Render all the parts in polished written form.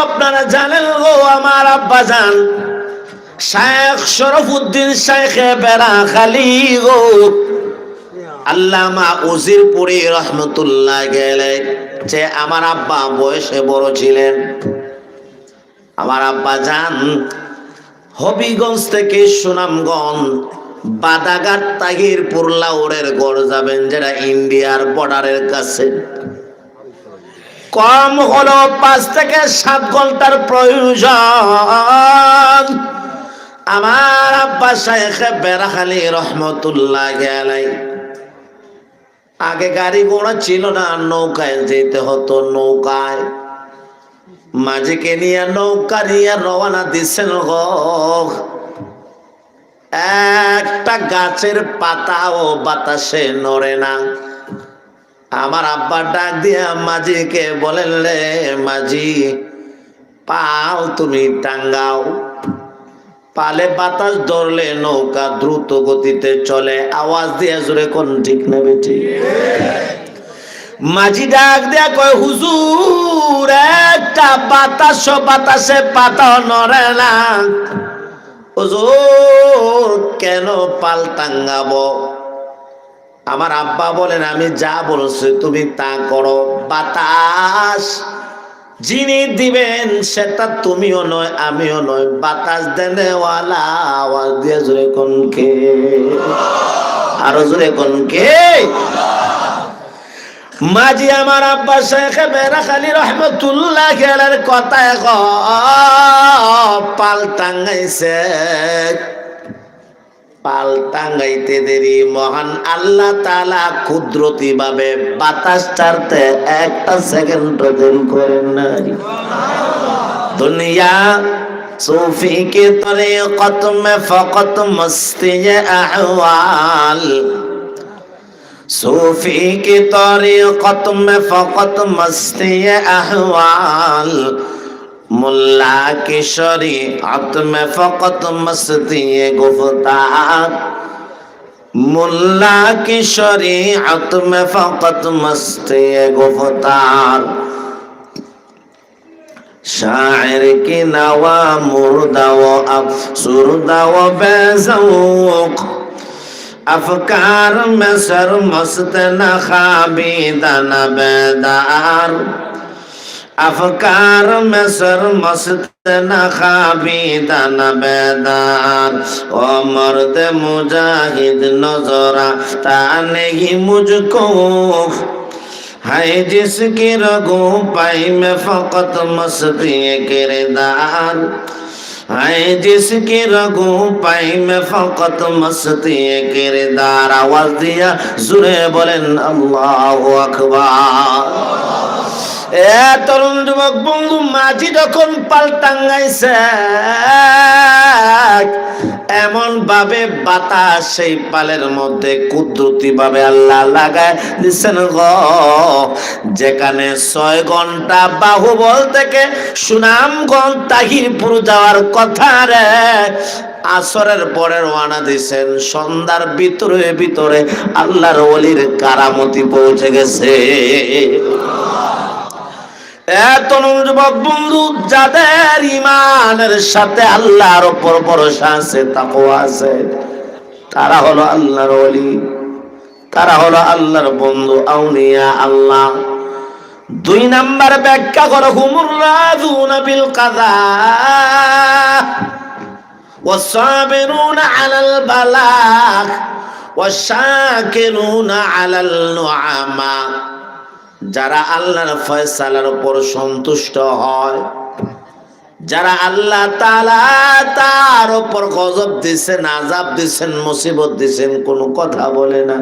আপনারা জানেন গো আমার আব্বা জান শাইখ শরফুদ্দিন শাইখে বেড়াখালী গো আল্লামা উজিরপুরি রহমতুল্লাহ আলাইহি যে আমার আব্বা বয়সে বড় ছিলেন। আমার আব্বা জান হবিগঞ্জ থেকে সুনামগঞ্জ বাদাঘাট তাহিরপুর লাউড়ের গড় যাবেন, যেটা ইন্ডিয়ার বর্ডারের কাছে। কম হলো 5 থেকে 7 ঘন্টার প্রয়োজন। আমার আব্বা শাইখে বেড়াখালী রহমতুল্লাহ আলাইহি আগে গাড়ি ঘোড়া ছিল না, নৌকায় যেতে হতো। নৌকায় মাঝিকে নিয়ে নৌকা নিয়ে রওনা দিচ্ছেন গো। একটা গাছের পাতাও বাতাসে নড়ে না। আমার আব্বা ডাক দিয়া মাঝিকে বলেন, রে মাঝি পাও তুমি টাঙ্গাও। পালে বাতাস ধরলে নৌকা দ্রুত গতিতে চলে। আওয়াজ দিয়ে জোরে কোন ঠিক নেবে ঠিক। মাঝি ডাক দিয়া কয়, হুজুর একটা বাতাসে পাতা নড়ে না। হুজুর কেন পাল টাঙ্গাবো? আমার আব্বা বলেন, আমি যা বলছি তুমি তা করো। বাতাস যিনি দিবেন সেটা তুমিও নয় আমিও নয়, বাতাস দেনেওয়ালা। আওয়াজ দিয়ে জোরে কোন কে? আরো জোরে কোন কে? মাঝি আমার আব্বা শাইখে বেড়াখালী রহমতুল্লাহ আলাইহির কথায় পাল টাঙ্গাইছে। পাল টাঙ্গাইতে দেরি মহান আল্লাহ তাআলা কুদরতি ভাবে বাতাস ছাড়তে 1 সেকেন্ড দেরি করেন নাই। দুনিয়া सूफी के तरीक़त में फ़क़त मस्ती अहवाल, सूफी की तरीक़त में फ़क़त मस्ती अहवाल, मुल्ला की शरीअत में फ़क़त मस्ती गुफ्तार, मुल्ला की शरीअत में फ़क़त मस्ती गुफ्तार। शायर की नवा मुर्दा व अफसुरदा व बेज़ौक़, अफ़कार में सर मस्त न ख़ाबीदा न बेदार, अफ़कार में सर मस्त न ख़ाबीदा न बेदार। ओ मर्द मुजाहिद नज़र आता नहीं मुझको, है जिसकी रगो पाई में फ़क़त मस्ती किरदार, है जिसकी रगो पाई में फ़क़त मस्ती किरदार। आवाज़ दिया ज़ोरे बोलें अल्लाहु अकबर। তরুণ যুবক বন্ধু, মাঝি যখন পাল টাঙ্গাইছে এমন ভাবে বাতাস সেই পালের মধ্যে কুদরতি ভাবে আল্লাহ লাগায় দিচ্ছেন গো, যেখানে 6 ঘন্টা বাহুবল থেকে সুনামগঞ্জ তাহিরপুর যাওয়ার কথা রে আসরের পরে রওনা দিয়েছেন। সন্ধ্যার ভিতরে আল্লাহর ওলির কারামতি পৌঁছে গেছে। তরুণ যুবক বন্ধু, যাদের ইমানের সাথে আল্লাহর উপর ভরসা আছে, তাকওয়া আছে, তারা হলো আল্লাহর ওলি, তারা হলো আল্লাহর বন্ধু, আউলিয়া আল্লাহ। 2 নাম্বার ব্যাখ্যা করো, হুমুর রাযুনা বিল কাযা ওয়াস সাবিরুনা আলাল বালাগ ওয়াস শাকিরুনা আলাল নুআমা। যারা আল্লাহর ফয়সালার উপর সন্তুষ্ট হয়, যারা আল্লাহ তাআলা তার উপর গজব দিচ্ছেন, আযাব দিচ্ছেন, মুসিবত দিচ্ছেন, কোনো কথা বলে না।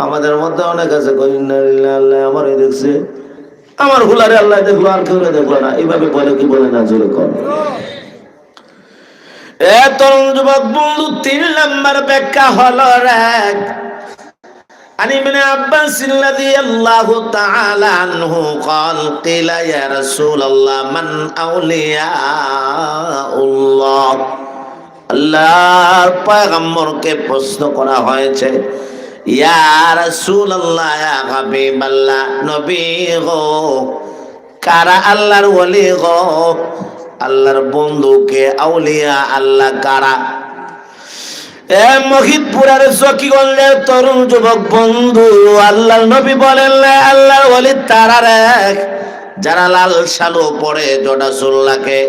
আমাদের মধ্যে অনেক আছে, আল্লাহ আমারই দেখছে, আমার হুলারে আল্লাহ দেখলো, আর কেউ দেখলো না, এইভাবে বলে কি বলে না? জোরে কর। তরুণ যুবক বন্ধু, 3 নাম্বার ব্যাখ্যা হলো এক, عن ابن عباس رضي الله تعالى عنه قال قيل يا رسول الله من أولياء الله। আল্লাহর পয়গম্বরকে প্রশ্ন করা হয়েছে, ইয়া রাসূলুল্লাহ, ইয়া হাবিবাল্লাহ, নবী গো, কারা আল্লাহর ওলি গো? আল্লাহর বন্ধুকে আউলিয়া আল্লাহ কারা? এ মহিদপুরের চকিগঞ্জের তরুণ যুবক বন্ধু, আল্লাহর নবী বলেন আল্লাহর ওলি তারা রে যারা লাল শালু পরে জটা চুল রাখে,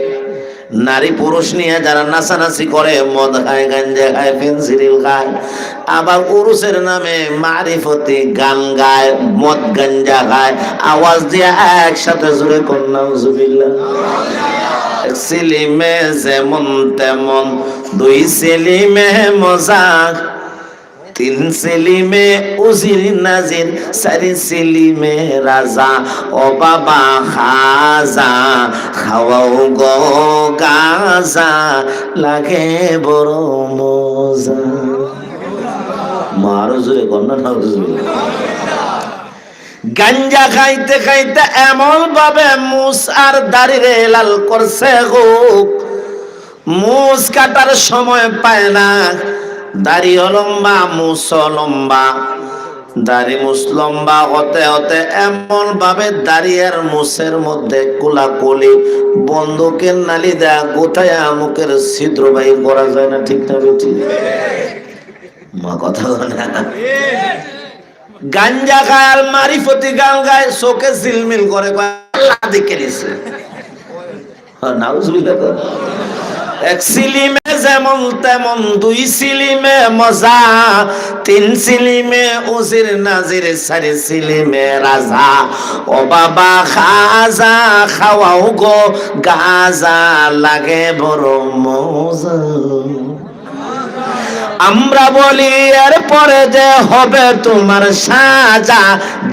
নারী পুরুষ নিয়ে যারা নাচানাচি করে, মদ খায়, গাঞ্জা খায়, ফেন্সিডিল খায়, আবার উরুসের নামে মারিফতি গান গায়, মদ গাঞ্জা খায়, আওয়াজ দিয়ে একসাথে জুড়ে কন্যা নাউজুবিল্লাহ। এক সিলিমে যেমন তেমন, দুই সিলিমে মজা, তিন সিলিমে উজির নাজির, চারি সিলিমে রাজা, ও বাবা খাজা খাওয়াও গো গাজা, লাগে বড় মজা। মারো জোরে কন্যা নাউজুবিল্লাহ। গাঞ্জা খাইতে খাইতে এমন ভাবে মুস আর দাড়ি রে লাল করছে গো, মুস কাটার সময় পায় না, দাড়িও লম্বা মুস লম্বা, দাড়ি মুস লম্বা হতে হতে এমন ভাবে দাড়ি আর মুসের মধ্যে কোলাকুলি, বন্দুকের নালি দেয়া গোটায়া মুখের ছিদ্র বাইর করা যায় না। ঠিক না বেটি? মা কথা বলে না। গাঞ্জা খায় আর মারিফতি গান গায়, চোখে ঝিলমিল করে, আল্লাহ দেখে নিছে। নাউজুবিল্লাহ। এক সিলিমে যেমন তেমন, দুই সিলিমে মজা, তিন সিলিমে উজির নাজির, চারি সিলিমে রাজা, ও বাবা খাজা খাওয়াও গো গাজা, লাগে বড় মজা। আমরা বলি এর পরে যে হবে তোমার সাজা,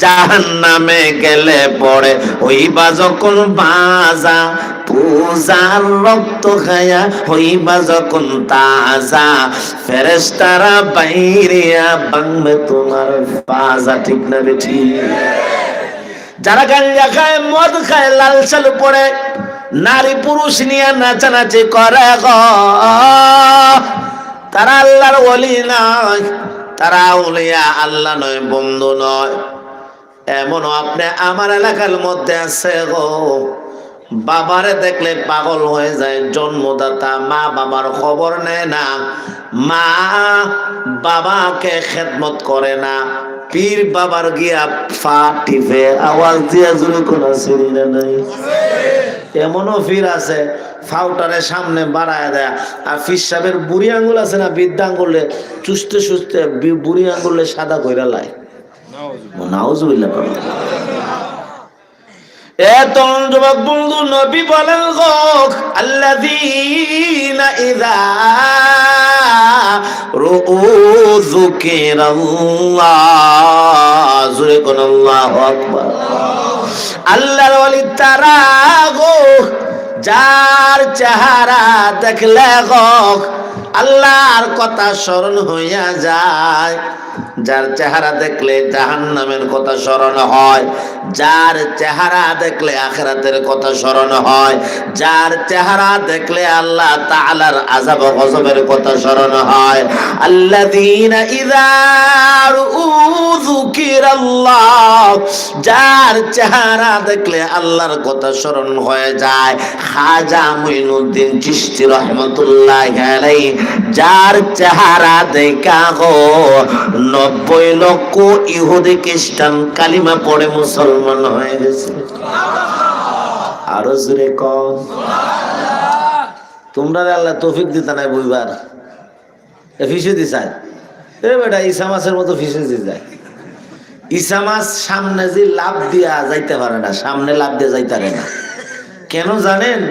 জাহান্নামে গেলে পরে হইবা যখন বাজা, পূজার রক্ত খায়া হইবা যখন তাজা, ফেরেশতারা বাইরিয়া ভাঙবে তোমার বাজা। ঠিক না বেঠি? যারা গাঞ্জা খায়, মদ খায়, লাল চালু পড়ে, নারী পুরুষ নিয়ে নাচানাচি করে গো, তারা আল্লাহর ওলি নয়, তারা আউলিয়া আল্লাহ নয়, বন্ধু নয়। এমনও আপনি আমার এলাকার মধ্যে আছে গো, বাবারে দেখলে পাগল হয়ে যায়, জন্মদাতা মা বাবার খবর নেয় না, মা বাবাকে খেদমত করে না, পীর বাবার গিয়া ফা টিপে আওয়াজ দিয়ে জুড়ে কোনা সিরিনা নাই। এমনও ফির আছে ফাউটারে সামনে বাড়ায় দেয়, আর ফির সাহেবের বুড়ি আঙ্গুল আছে না, বৃদ্ধা আঙ্গুলে চুষতে চুষতে বুড়ি আঙ্গুলে সাদা কইরা লাই। নাউজুবিল্লাহ। তরুণ যুবক বন্ধু, নবী বলেন গো, আল্লাযীনা ইযা রুউ যুকিরাল্লাহ, জোরে কোন আল্লাহু আকবার। আল্লাহর ওলি তারা গো, যার চেহারা দেখলে গো আল্লাহর কথা স্মরণ হইয়া যায়, যার চেহারা দেখলে জাহান্নামের কথা স্মরণ হয়, যার চেহারা দেখলে আখিরাতের কথা স্মরণ হয়, যার চেহারা দেখলে আল্লাহ তাআলার আযাব ও গজবের কথা স্মরণ হয়। আল্লাযীনা ইযা রুউ যুকিরাল্লাহ, যার চেহারা দেখলে আল্লাহর কথা স্মরণ হয়ে যায়। খাজা মুঈনুদ্দিন চিশতি রাহমাতুল্লাহি আলাইহি, যার চেহারা দেখা গো 90 লক্ষ ইহুদি খ্রিস্টান কালিমা পড়ে মুসলমান হয়ে গেছে। আরো জোরে কম। তোমরা আল্লাহ তৌফিক দিতে নাই বুঝবার, ফিসে দিছায় এ বেটা ঈসা মাছের মতো ফিসে দিয়ে যায়। ঈসা মাছ সামনে যে লাভ দিয়া যাইতে পারে না, সামনে লাভ দিয়ে যাইতে পারে না। কেন জানেন?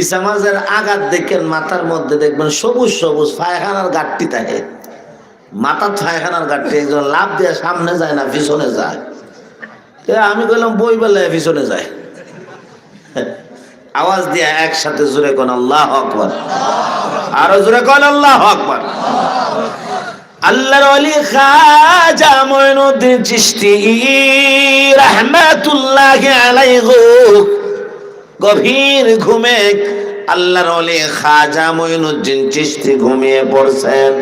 ঈসা মাছের আঘাত দেখেন মাথার মধ্যে দেখবেন সবুজ সবুজ পায়খানার গাঠটি থাকে, মাথার পায়খানার গাঠটি, একজন লাভ দিয়ে সামনে যায় না, পিছনে যায়। আমি কইলাম বই বেলা পিছনে যায়। আওয়াজ দিয়ে একসাথে জোরে কোন আল্লাহু আকবার, আরো জোরে কোন আল্লাহু আকবার। আল্লাহর ওলি খাজা মুঈনুদ্দিন চিশতি রাহমাতুল্লাহি আলাইহি গভীর ঘুমে আল্লাহর ওলি খাজা মুঈনুদ্দিন চিশতি ঘুমিয়ে পড়ছেন।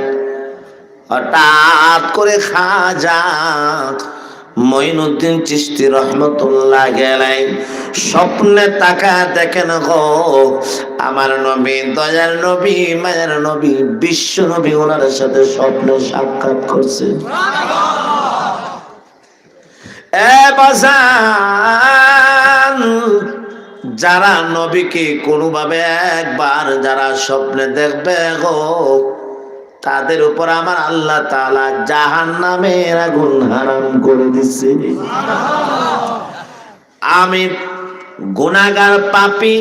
হঠাৎ করে খাজা মঈনুদ্দিন চিশতি রহমতুল্লাহ আলাইহি স্বপ্নে তাকা দেখেন গো আমার নবী, দয়ার নবী, মায়ের নবী, বিশ্ব নবী ওনার সাথে স্বপ্নে সাক্ষাৎ করছে। এ বাজান, যারা নবীকে কোনোভাবে একবার যারা স্বপ্নে দেখবে গো, তাদের উপর আমার আল্লাহ তাআলা জাহান্নামের আগুন হারাম করে দিচ্ছে। আমি গুনাহগার পাপী,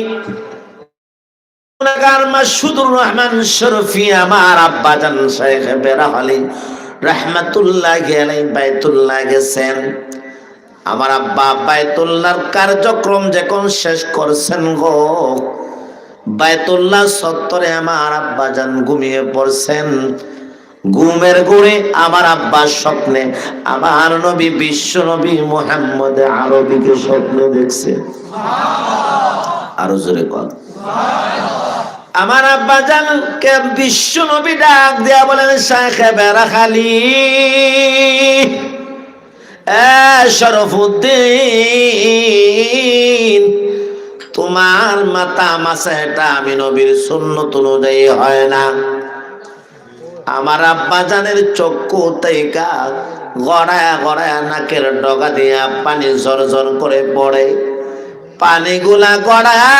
গুনাহগার মাসুদুর রহমান শরফি আমার আব্বাজান শেখ বেরাহালি রাহমাতুল্লাহি আলাইহি বাইতুল্লাহ গেছেন। আমার আব্বা বাইতুল্লাহর কার্যক্রম যখন শেষ করছেন গো, বাইতুল্লাহ চত্বরে আমার আব্বাজান ঘুমিয়ে পড়ছেন। ঘুমের ঘোরে আমার আব্বা স্বপ্নে আমার নবী বিশ্ব নবী মুহাম্মদ আরবীকে স্বপ্নে দেখছে। আরো জোরে বল। আমার আব্বাজানকে বিশ্ব নবী ডাক দিয়া বলেন, শেখ বেরাখালি, শরফুদ্দিন, তোমার মাথা মাসাটা আমি নবীর সুন্নত অনুযায়ী হয় না। আমার আব্বাজানের চক্ষু থেকে গড়ায়া গড়ায়া নাকের ডগা দিয়া পানি ঝরঝর করে পড়ে। পানিগুলা গড়ায়া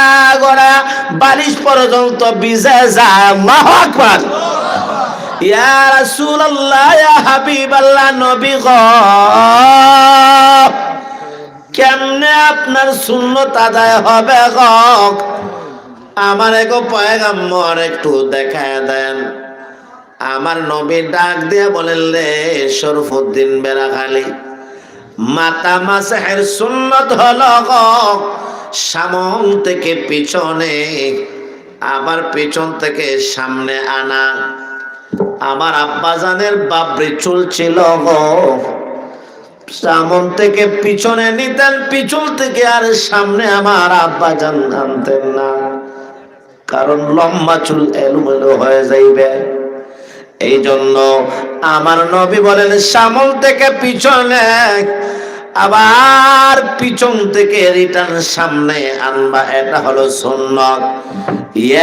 গড়ায়া বালিশ পর্যন্ত ভিজে যায়। আল্লাহু আকবার। ইয়া রাসূলুল্লাহ, ইয়া হাবিবাল্লাহ, নবী গো, কেমনে আপনার সুন্নত আদায় হবে গো? আমার গো পয়গম্বর একটু দেখায় দেন। আমার নবী ডাক দিয়ে বলেন, রে শরফুদ্দিন বেরাখালি, মাতা মাসের সুন্নত হলো গো সামন থেকে পিছনে, আবার পিছন থেকে সামনে আনা। আমার আব্বাজানের বাবরি চুল ছিল গো, সামন থেকে পিছনে নিতেন, পিছন থেকে আর সামনে আমার আব্বাজান আনতেন না, কারণ লম্বা চুল এলোমেলো হয়ে যাইবে। এই জন্য আমার নবী বলেন, সামন থেকে পিছনে, আবার পিছন থেকে রিটার্ন সামনে আনবা, এটা হলো সুন্নত।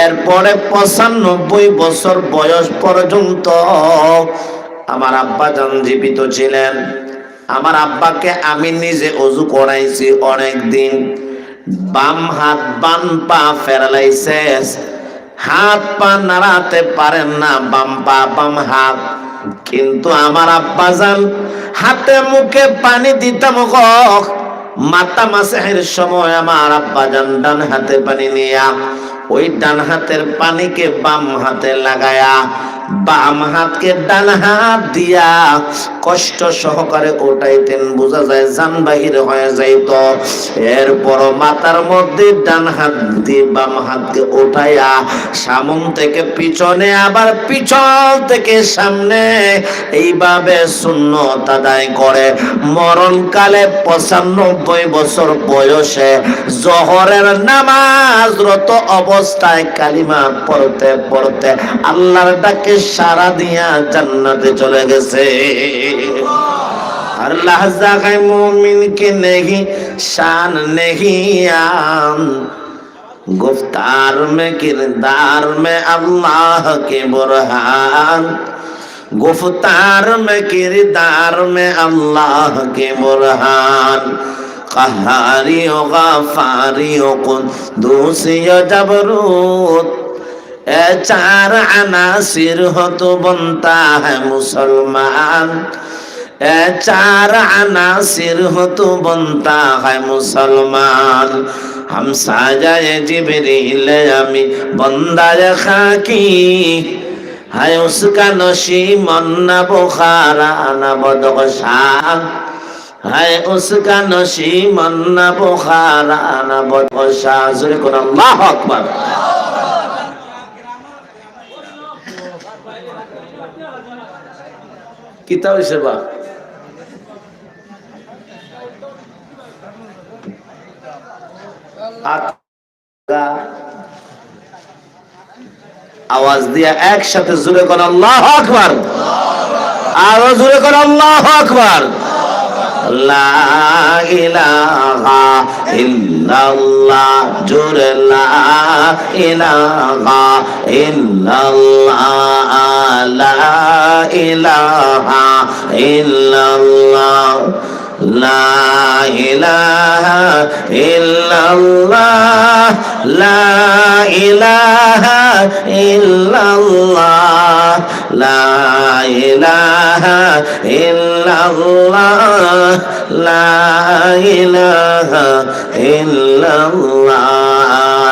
এরপরে 95 বছর বয়স পর্যন্ত আমার আব্বাজান জীবিত ছিলেন। আমার আব্বাকে আমি নিজে ওযু করাইছি অনেক দিন। বাম হাত বাম পা প্যারালাইসিস, হাত পা নাড়াতে পারেন না, বাম পা বাম হাত। কিন্তু আমার আব্বাজান হাতে মুখে পানি দিতাম গো, মাতা মাসের সময় আমার আব্বাজান ডান হাতে পানি নিয়া ওই ডান হাতের পানিকে বাম হাতে লাগায়া বাম হাতকে ডান হাত দিয়া কষ্ট সহকারে ওঠাইতেন, বোঝা যায় জান বাহির হয়ে যাইত। এরপর মাথার মধ্যে ডান হাত দিয়ে বাম হাতকে ওঠাইয়া সামন থেকে পিছনে, আবার পিছন থেকে সামনে, এইভাবে সুন্নত আদায় করে মরণকালে 95 বছর বয়সে জোহরের নামাজরত অবস্থায় কালিমা পড়তে পড়তে আল্লাহর ডাকে সারা দিয়া জান্নাতে চলে গেছে। हर लहजा है मोमिन के नहीं शान नहीं आम, गुफ्तार में किरदार में अल्लाह के बुरहान, गुफ्तार में किरदार में अल्लाह के बुरहान, क़हारी व ग़फ़ारी व क़ुद्दूसी व जबरूत, ए चार अनासिर हो तो बनता है मुसलमान, ए चार अनासिर हो तो बनता है मुसलमान। हम साजाए जिब्रील अमी बंदाए खाकी, है उसका नशीमन न बुखारा न बदगशान, है उसका नशीमन न बुखारा न बदगशान। अल्लाहु अकबर। किताब सेवा आवाज दिया एक साथे जुड़े कर अल्लाहु আকবার, आरो जुड़े कर अल्लाहु আকবার। লা ইলাহা ইল্লাল্লাহ জোরে লা ইলাহা ইল্লাল্লাহ লা ইলাহা ইল্লাল্লাহ লা ইলাহা ইল্লাল্লাহ লা ইলাহা ইল্লাল্লাহ লা ইলাহা ইল্লাল্লাহ লা ইলাহা ইল্লাল্লাহ লা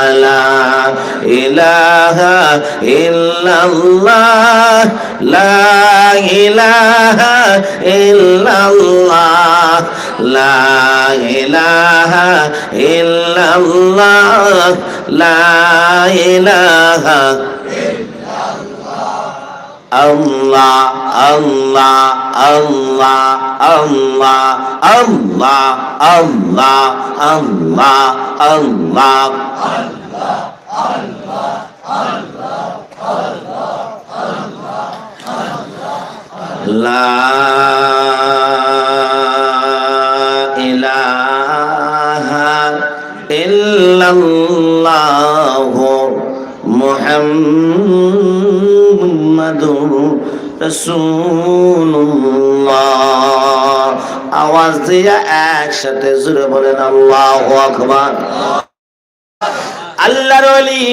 ইলাহা ইল্লাল্লাহ লা ইলাহা ইল্লাল্লাহ লা ইলাহা ইল্লাল্লাহ লা ইলাহা আল্লাহ আল্লাহ আল্লাহ আল্লাহ আল্লাহ আল্লাহ আল্লাহ আল্লাহ লা ইলাহা ইল্লাল্লাহ মুহাম্মাদুর রাসূলুল্লাহ। আওয়াজ দিয়ে একসাথে জোরে বলেন আল্লাহু আকবার। আল্লাহর ওলি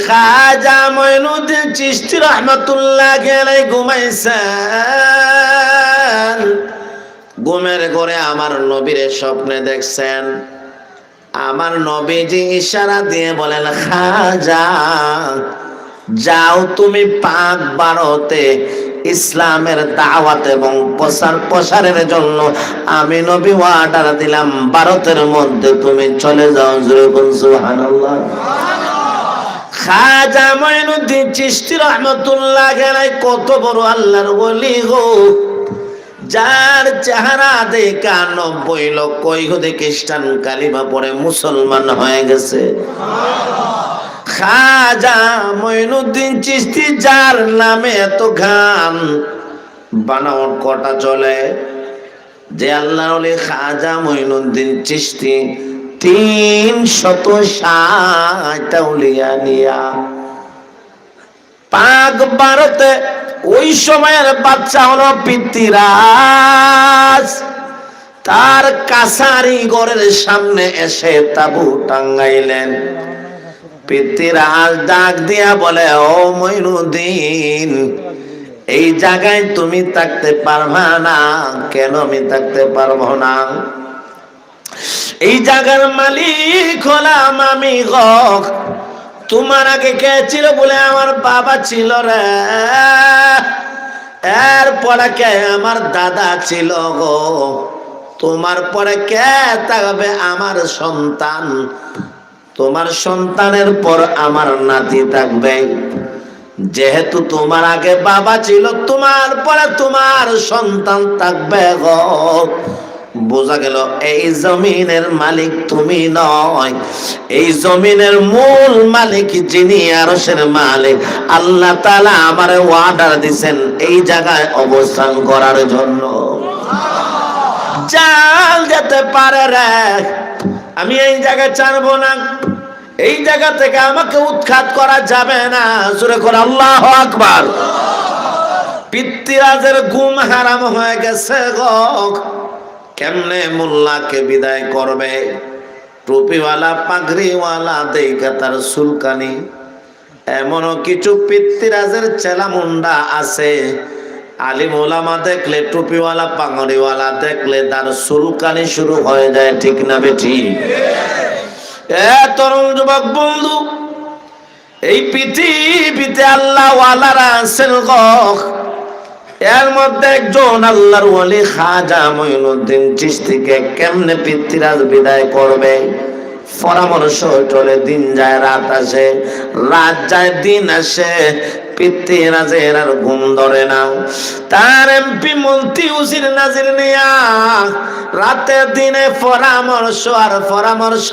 খাজা মঈনুদ্দিন চিশতি রাহমাতুল্লাহ আলাইহি ঘুমাইছেন। ঘুমের ঘরে আমার নবীরে স্বপ্নে দেখছেন। আমার নবীজি ইশারা দিয়ে বলেন, খাজা যাও তুমি পাক ভারতে ইসলামের দাওয়াত এবং প্রসারের জন্য আমি নবী অর্ডার দিলাম, ভারতের মধ্যে তুমি চলে যাও। সুবহানাল্লাহ। খাজা মঈনুদ্দিন চিশতি রাহমাতুল্লাহ আলাইহি কত বড় আল্লাহর ওলি গো, যার চেহারা দেখা 90 লক্ষ ইহুদি খ্রিস্টান কালিমা পড়ে মুসলমান হয়ে গেছে। খাজা মঈনুদ্দিন চিশতি, যার নামে এত গান বানাওয়ার কটা চলে, যে আল্লাহর ওলি খাজা মঈনুদ্দিন চিশতি 360 আউলিয়া নিয়া পাক ভারতে ওই সময়ের বাচ্চা হলো পৃথ্বীরাজ, তার কাছারি ঘরের সামনে এসে তাবু টাঙ্গাইলেন। পৃথ্বীরাজ ডাক দিয়া বলে, ও মঈনুদ্দিন, এই জায়গায় তুমি থাকতে পারবা না। কেন আমি থাকতে পারবো না? এই জায়গার মালিক হলাম আমি গো। তোমার আগে কে ছিল বলে আমার বাবা ছিল রে, এরপরে কে আমার দাদা ছিল গো, তোমার পরে কে থাকবে আমার সন্তান, তোমার সন্তানের পর আমার নাতি থাকবে। যেহেতু তোমার আগে বাবা ছিল, তোমার পরে তোমার সন্তান থাকবে গো। বোঝা গেল এই জমিনের মালিক তুমি নয়, এই জমিনের মূল মালিক যিনি আরশের মালিক আল্লাহ তাআলা আমারে অর্ডার দিবেন এই জায়গায় অবস্থান করার জন্য। জাল যেতে পারে রে, আমি এই জায়গায় ছাড়বো না, এই জায়গা থেকে আমাকে উৎখাত করা যাবে না। জোরে করে আল্লাহু আকবার। পৃথ্বীরাজের ঘুম হারাম হয়ে গেছে গো। কেমনে মোল্লাকে বিদায় করবে? টুপিওয়ালা পাগড়িওয়ালা দেখে তার সুলকানি, এমনও কিছু পৃথ্বীরাজের চেলা মুন্ডা আছে, আলিম ওলামা দেখলে, টুপিওয়ালা পাগড়িওয়ালা দেখলে তার সুলকানি শুরু হয়ে যায়। ঠিক না বেঠি? তরুণ যুবক বন্ধু, এই পৃথিবীতে আল্লাহ ওয়ালারা আছেন গো। এর মধ্যে একজন আল্লাহর ওলি খাজা মঈনুদ্দিন চিশতিকে কেমনে পৃথ্বীরাজ বিদায় করবে? পরামর্শ চলে, দিন যায় রাত আসে, রাত যায় দিন আসে, পৃথ্বীরাজের আর ঘুম ধরে না। তার এমপি মন্ত্রী উজির নাজির নিয়া রাতে দিনে পরামর্শ আর পরামর্শ।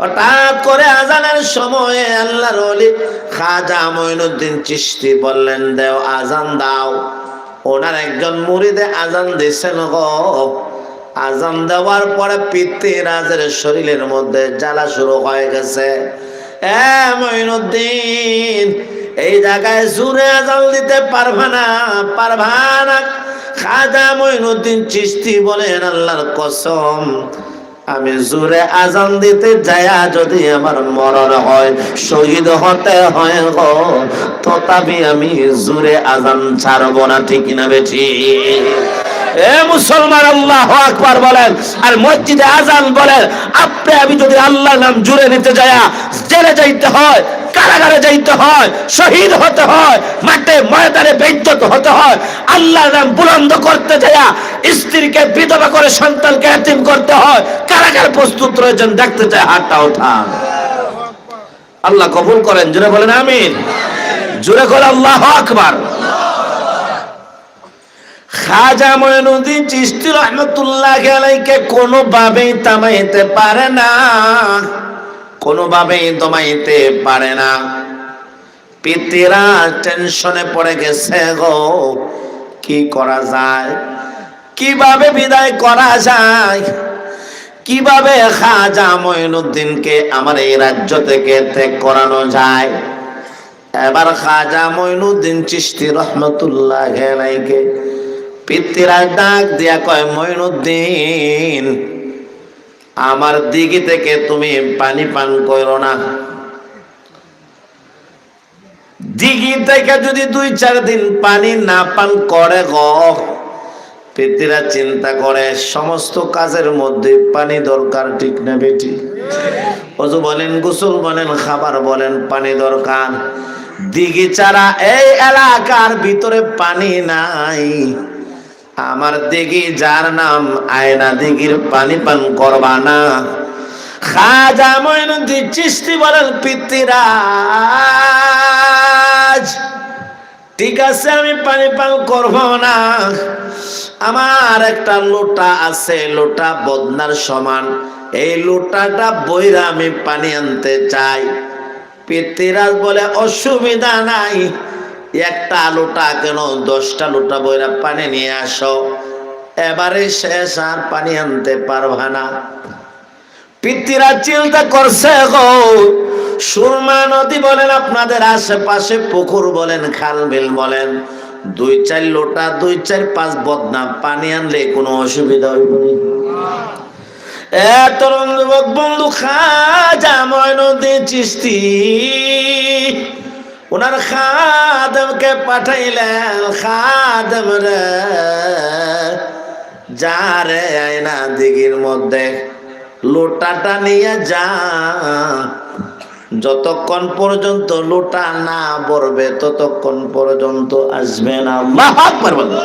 হঠাৎ করে আজানের সময়ে আল্লাহর ওলি খাজা মঈনুদ্দিন চিশতি বললেন, দেও আজান দাও। ওনার একজন মুরিদে আজান দিয়েছেন গো। আজান দেওয়ার পরে পিতৃরাজের শরীরের মধ্যে জ্বালা শুরু হয়ে গেছে। মঈনুদ্দিন, এই জায়গায় জোরে আজান দিতে পারবা না, পারবা না। খাজা মঈনুদ্দিন চিশতি বলেন, আল্লাহর কসম, আমি জোরে আজান দিতে যায়া যদি আমার মরণ হয়, শহীদ হতে হয় গো, তথাপি আমি জোরে আজান ছাড়বো না। ঠিক না বেঠি? এ মুসলমান, আল্লাহু আকবার বলেন। আর মসজিদে আজান বলেন, আপনি আমি যদি আল্লাহর নাম জুড়ে নিতে যায়া জেলে যাইতে হয়, কারাগারে যাইতে হয়, শহীদ হতে হয়, মাঠে ময়দানে বেইজ্জত হতে হয়, আল্লাহর নাম বুলন্দ করতে যায়া স্ত্রীকে বিধবা করে সন্তানকে এতিম করতে হয়, কারাগার প্রস্তুত রয়েছেন, দেখতে চায় হাতটা ওঠান। আল্লাহ কবুল করেন, জোরে বলেন আমিন। জোরে করে আল্লাহু আকবার। খাজা মঈনুদ্দিন চিশতি রহমাতুল্লাহ আলাইহিকে কোনোভাবেই থামাইতে পারে না, কোনোভাবেই দমাইতে পারে না। পিতৃরা টেনশনে পড়ে গেছে গো, কি করা যায়, কিভাবে বিদায় করা যায়, কিভাবে খাজা মঈনুদ্দিনকে আমার এই রাজ্য থেকে ত্যাগ করানো যায়। এবার খাজা মঈনুদ্দিন চিশতি রহমাতুল্লাহ আলাইহিকে পিতৃরাজ ডাক দিয়া কয়, মঈনুদ্দিন, আমার দিঘি থেকে তুমি পানি পান করো না। দিঘি থেকে যদি 2-4 দিন পানি না পান করে গো, পিতৃরা চিন্তা করে সমস্ত কাজের মধ্যে পানি দরকার। ঠিক না বেটি? ওযু বলেন, গোসল বলেন, খাবার বলেন, পানি দরকার। দিঘি ছাড়া এই এলাকার ভিতরে পানি নাই। আমার দিঘি যার নাম আয়না দিঘির পানি পান করবা না। খাজা মঈনুদ্দিন চিশতি বলেন, পিতৃরাজ, ঠিক আছে, আমি পানি পান করব না। আমার একটা লোটা আছে, লোটা বদনার সমান, এই লোটাটা বইরা আমি পানি আনতে চাই। পিতৃরাজ বলে, অসুবিধা নাই, একটা লোটা কেন 10টা লোটা বইরা পানি নিয়ে আসো। এবারে শেষ, আর পানি আনতে পারবা না। পিতৃরাজ চিন্তা করছে গো, সুরমা নদী বলেন, আপনাদের আশেপাশে পুকুর বলেন, খাল বিল বলেন, 2-4 লোটা 2-4-5 বদনা পানি আনলে কোনো অসুবিধা হইব না। তরুণ যুবক বন্ধু খাজা মঈনুদ্দিন চিশতি ওনার খাদেমকে পাঠাইলেন, খাদেম রে, যা রে আয়না দিঘির মধ্যে লোটাটা নিয়ে যা, যতক্ষণ পর্যন্ত লোটা না ভরবে ততক্ষণ পর্যন্ত আসবে না। আল্লাহু আকবার বলেন।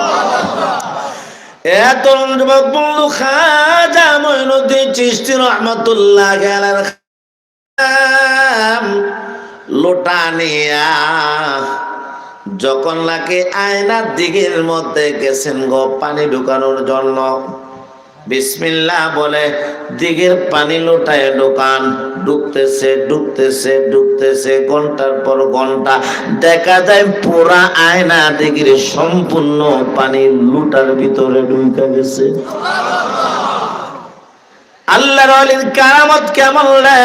তরুণ যুবক বন্ধু খাজা মঈনুদ্দিন চিশতি রহমাতুল্লাহ আলাইহি লোটা নিয়া যখন লাগে আয়নার দিঘির মধ্যে গেছেন গো পানি ঢুকানোর জন্য, বিসমিল্লাহ বলে দিঘির পানি লোটায় ঢুকান। ঢুকতেছে ঢুকতেছে ঢুকতেছে, ঘন্টার পর ঘন্টা, দেখা যায় পুরা আয়না দিঘির সম্পূর্ণ পানি লোটার ভিতরে ঢুকে গেছে। আল্লাহর ওলির কারামত কেমন রে!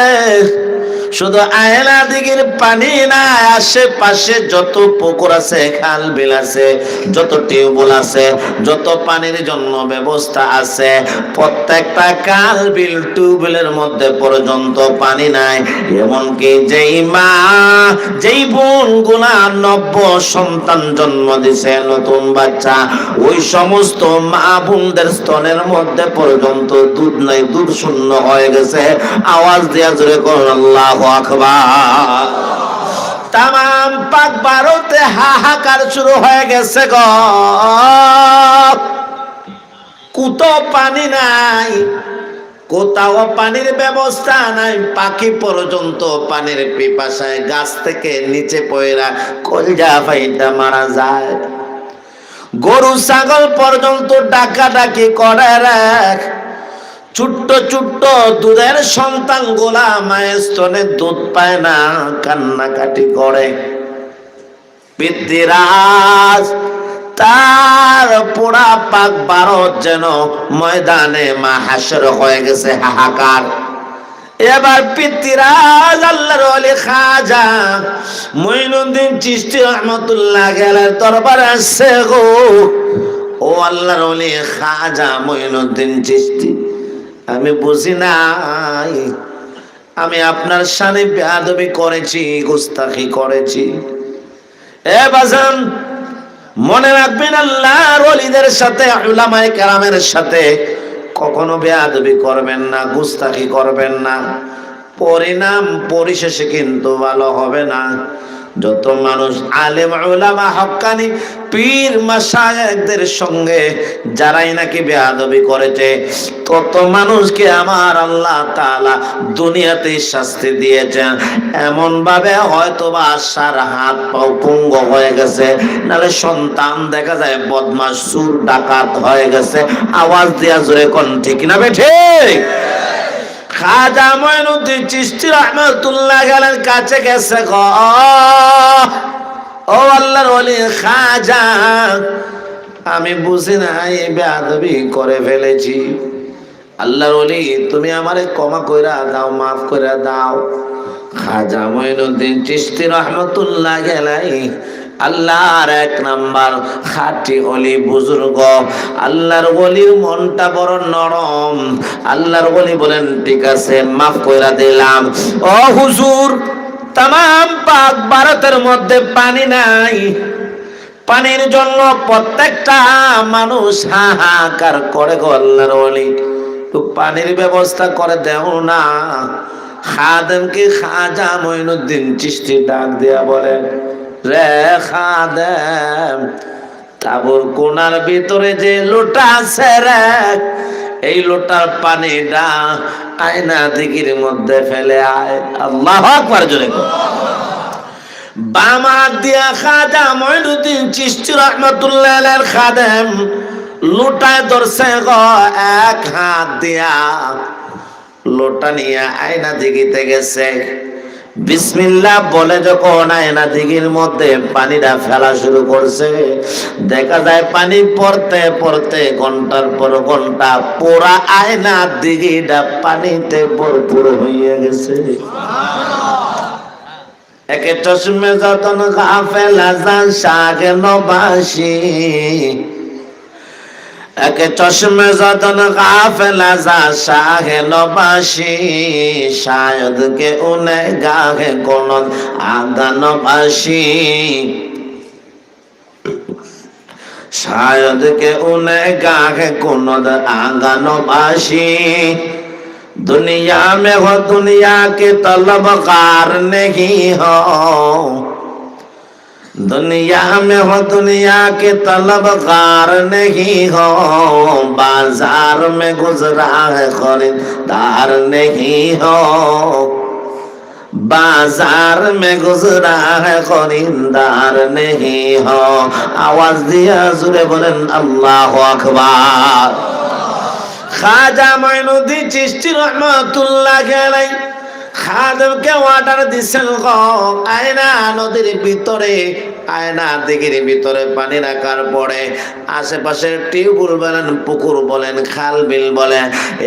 শুধু আয়না দিঘির পানি না, আশেপাশে যত পুকুর আছে, খাল বিল আছে, যত টিউবওয়েল আছে, যত পানির জন্য ব্যবস্থা আছে, প্রত্যেকটা খাল বিল টিউবওয়েলের মধ্যে পর্যন্ত পানি নাই। এমনকি যেই মা, যেই বোন গুলা নব্য সন্তান জন্ম দিছে, নতুন বাচ্চা, ওই সমস্ত মা বোনদের স্তনের মধ্যে পর্যন্ত দুধ নাই, দুধ শূন্য হয়ে গেছে। আওয়াজ দিয়া জোরে করুন আল্লাহু আকবার। তামাম পাক ভারতে হাহাকার শুরু হয়ে গেছে গো, কোথাও পানি নাই, কোথাও পানির ব্যবস্থা নাই। পাখি পর্যন্ত পানির পিপাসায় গাছ থেকে নিচে পড়া কলজা ফাইটা মারা যায়। গরু ছাগল পর্যন্ত ডাকাডাকি করে রাখ। ছোট্ট ছোট্ট দুধের সন্তান গোলা মায়ের স্তনে দুধ পায় না, কান্নাকাটি করে। পিতৃরাজ তার পোড়া পাক ভারত যেন ময়দানে মাহশর হয়ে গেছে হাহাকার। এবার পিতৃরাজ আল্লাহর ওলি খাজা মঈনুদ্দিন চিশতি রহমাতুল্লাহ আলাইহির দরবারে আসছে গো। ও আল্লাহর ওলি খাজা মঈনুদ্দিন চিশতি, আমি বুঝি নাই আমি আপনার শানে বেয়াদবি করেছি, গুস্তাখি করেছি। এ বাজান, মনে রাখবেন আল্লাহর ওলিদের সাথে, উলামায়ে কেরামের সাথে কখনো বেয়াদবি করবেন না, গুস্তাখি করবেন না। পরিণাম পরিশেষে কিন্তু ভালো হবে না। যত মানুষ আলেম উলামা হক্কানি পীর মাশায়েখদের সঙ্গে যারাই নাকি বেয়াদবি করেছে, তত মানুষকে আমার আল্লাহ তাআলা দুনিয়াতে শাস্তি দিয়েছেন। এমন ভাবে হয়তোবা আশার হাত পাও পঙ্গু হয়ে গেছে, নালে সন্তান দেখা যায় বদমাশ চোর ডাকাত হয়ে গেছে। আওয়াজ দিয়া জোরে কোন ঠিক না বেঠে? খাজা মঈনুদ্দিন চিশতি রহমাতুল্লাহ আলাইহির কাছে গেছে গো। ও আল্লাহর ওলি খাজা, আমি বুঝি নাই বেয়াদবি করে ফেলেছি। আল্লাহর ওলি, তুমি আমারে ক্ষমা কইরা দাও, মাফ কইরা দাও। খাজা মঈনুদ্দিন চিশতি রহমাতুল্লাহ আলাইহি আল্লাহর এক নাম্বার খাঁটি ওলি বুজুর্গ। আল্লাহর ওলির মনটা বড় নরম। আল্লাহর ওলি বলেন, ঠিক আছে, মাফ কইরা দিলাম। ও হুজুর, তামাম পাক ভারতের মধ্যে পানি নাই, পানির জন্য প্রত্যেকটা মানুষ হাহাকার করে গো। আল্লাহর ওলি, তো পানির ব্যবস্থা করে দেও না। খাদেমকে খাজা মঈনুদ্দিন চিশতি ডাক দিয়া বলেন, রে খাদেম, তাবুর কোনার ভিতরে যে লোটা আছে রে, এই লোটার পানিটা আয়না দিঘির মধ্যে ফেলে আয়। আল্লাহু আকবার জোরে কর। বাম হাত দিয়া খাজা মঈনুদ্দিন চিশতি রহমাতুল্লাহ আলাইহির খাদেম লোটায় ধরছে গো। এক হাত দিয়া লোটা নিয়ে আয়না দিঘিতে গেছে। বিসমিল্লাহ বলে যখন আয়না দিঘির মধ্যে পানিটা ফেলা শুরু করছে, দেখা যায় পানি পড়তে পড়তে ঘন্টার পর ঘন্টা পুরা আয়না দিঘিটা পানিতে ভরপুর হয়ে গেছে। একে চশমে যতন গাফেলা যান শাগে নবাসী, একে চশমে যতন গাফেলা যা শাহে নবাসী, শায়দ কে উনে গাহে কোন আগা নবাসী, শায়দ কে উনে গাহে কোন আগা নবাসী। दुनिया में हो दुनिया के तलबगार नहीं हो, दुनिया में हो दुनिया के तलबगार नहीं हो, बाजार में गुजरा है खरीदार नहीं हो, बाजार में गुजरा है खरीदार नहीं हो। आवाज दिया जुरे बोलें अल्लाह अकबर। খাজা মঈনুদ্দিন চিশতি রহমাতুল্লাহ আলাইহি খাদেমকে অর্ডার দিছেন গো, আয়না নদীর ভিতরে, আয়না দিঘির ভিতরে পানি রাখার পরে আশেপাশের টিউবওয়েল বলেন, পুকুর বলেন, খাল বিল বলেন,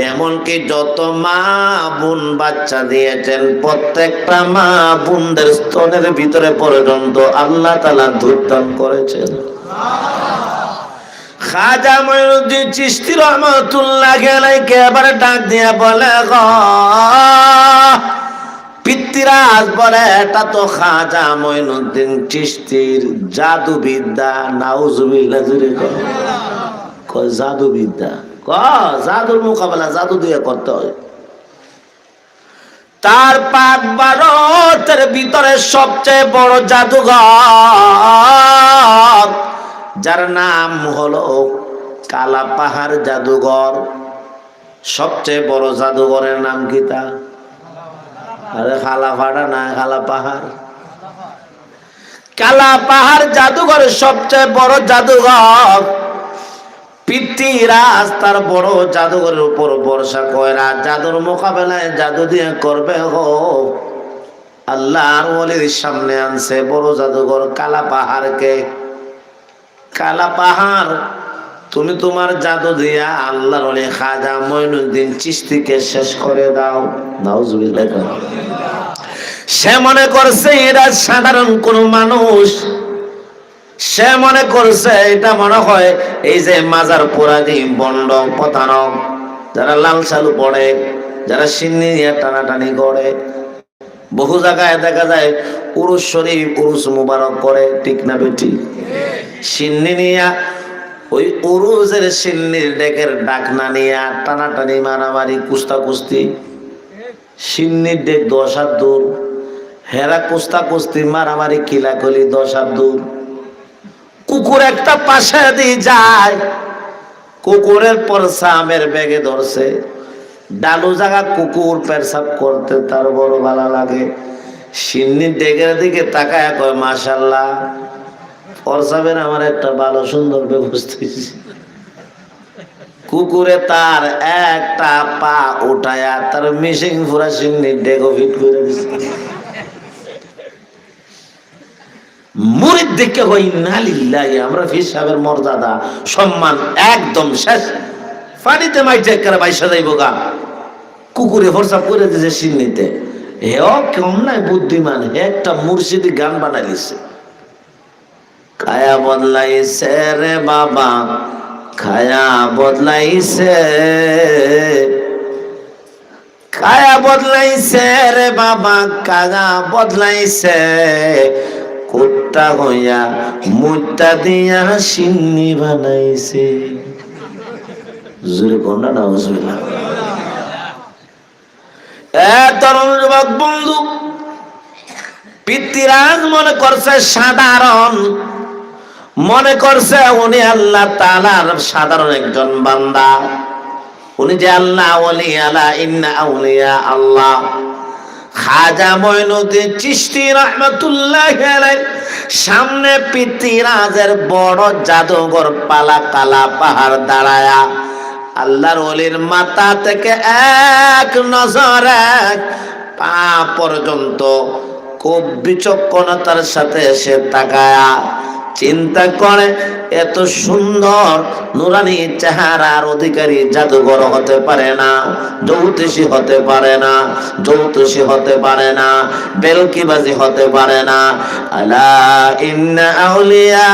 এমনকি যত মা বোন বাচ্চা দিয়েছেন প্রত্যেকটা মা বোনদের স্তনের ভিতরে পর্যন্ত আল্লাহ তাআলা দুধ দান করেছেন। খাজা মঈনুদ্দিন চিশতি রহমাতুল্লাহ আলাইহি এবারে ডাক দিয়া বলে গো, পিতৃরাজ বলে, এটা তো খাজা মঈনুদ্দিন চিশতির জাদু বিদ্যা। নাউজুবিল্লাহ জুরে ক জাদু বিদ্যা, ক জাদুর মোকাবেলা জাদু দিয়ে করতে হয়। তার পাক ভারতের ভিতরে সবচেয়ে বড় জাদুঘর, যার নাম হলো কালা পাহাড় জাদুঘর। সবচেয়ে বড় জাদুঘরের নাম কি তা? আরে কালা ফাড়া না, কালা পাহাড়। কালা পাহাড় জাদুঘর সবচেয়ে বড় জাদুঘর। পিতৃরাজ তার বড় জাদুঘরের উপর ভরসা কইরা জাদুর মোকাবেলায় জাদু দিয়ে করবে গো। আল্লাহর ওলির সামনে আনছে বড় জাদুঘর কালা পাহাড়কে। কালা পাহাড় তুমি তোমার জাদু দিয়া আল্লাহর ওলি খাজা মঈনুদ্দিন চিশতিকে শেষ করে দাও। নাউজুবিল্লাহ। সে মনে করছে এরা সাধারণ কোন মানুষ, সে মনে করছে এটা মনে হয় এই যে মাজার পোড়ানি বন্ড প্রতারক যারা লাল সালু পড়ে, যারা সিন্নি নিয়ে টানাটানি করে, বহু জায়গায় দেখা যায় উরুস শরীফ উরুস মুবারক করে, ঠিক না বেটি? সিন্নি নিয়া ওই উরুজের সিন্নির ডেকের ডাকনা নিয়া টানাটানি মারামারি কুস্তা কুস্তি, সিন্নির ডেক 10 হাত দূর, হেরা কুস্তা কুস্তি মারামারি কিলাকলি 10 হাত দূর। কুকুর একটা পাশে দিয়ে যায়, কুকুরের পরসামের ব্যাগে ধরছে, ডালু জায়গা কুকুর পেরসাব করতে তার বড় ভালো লাগে। সিন্নির ডেকের দিকে তাকায় কয় মাশাআল্লাহ, পরসাবের আমার একটা ভালো সুন্দর ব্যবস্থা। কুকুরে তার একটা পা উঠায়া তার মিশিং ফুরা সিন্নির ডেকো ফিট করে দিচ্ছে। মুরিদ দেখে কই ইন্না লিল্লাহি, আমরা পীর সাহেবের মর্যাদা সম্মান একদম শেষ, পানিতে মাইটে করে বাইসা যাইব গা। কুকুরে ফরসাব করে দিয়েছে সিন্নিতে, হেও কম নাই বুদ্ধিমান, হে একটা মুর্শিদি গান বানাই দিছে। কায়া বদলাইছে রে বাবা, কায়া বদলাইছে, কায়া বদলাইছে রে বাবা, কায়া বদলাইছে, কুত্তা হইয়া মুত্তা দিয়া সিন্নি বানাইছে। জোরে কোন না নাউজুবিল্লাহ। তরুণ যুবক বন্ধু, পিতৃরাজ মনে করছে সাধারণ, মনে করছে উনি আল্লাহ তাআলার সাধারণ একজন বান্দা, উনি যে আল্লাহ ওলি আলা ইন্না আউলিয়া আল্লাহ। খাজা মঈনুদ্দিন চিশতি রাহমাতুল্লাহি আলাইহি সামনে পিতৃরাজের বড় জাদুঘর পালা কালা পাহাড় দাঁড়ায়া আল্লাহর ওলির মাথা থেকে এক নজরে পা পর্যন্ত খুব বিচক্ষণতার সাথে সে তাকায়া চিন্তা করে, এত সুন্দর নুরানি চেহারার অধিকারী জাদুঘর হতে পারে না, জ্যোতিষী হতে পারে না, জ্যোতিষী হতে পারে না, বেলকিবাজি হতে পারে না। আলা ইন্না আউলিয়া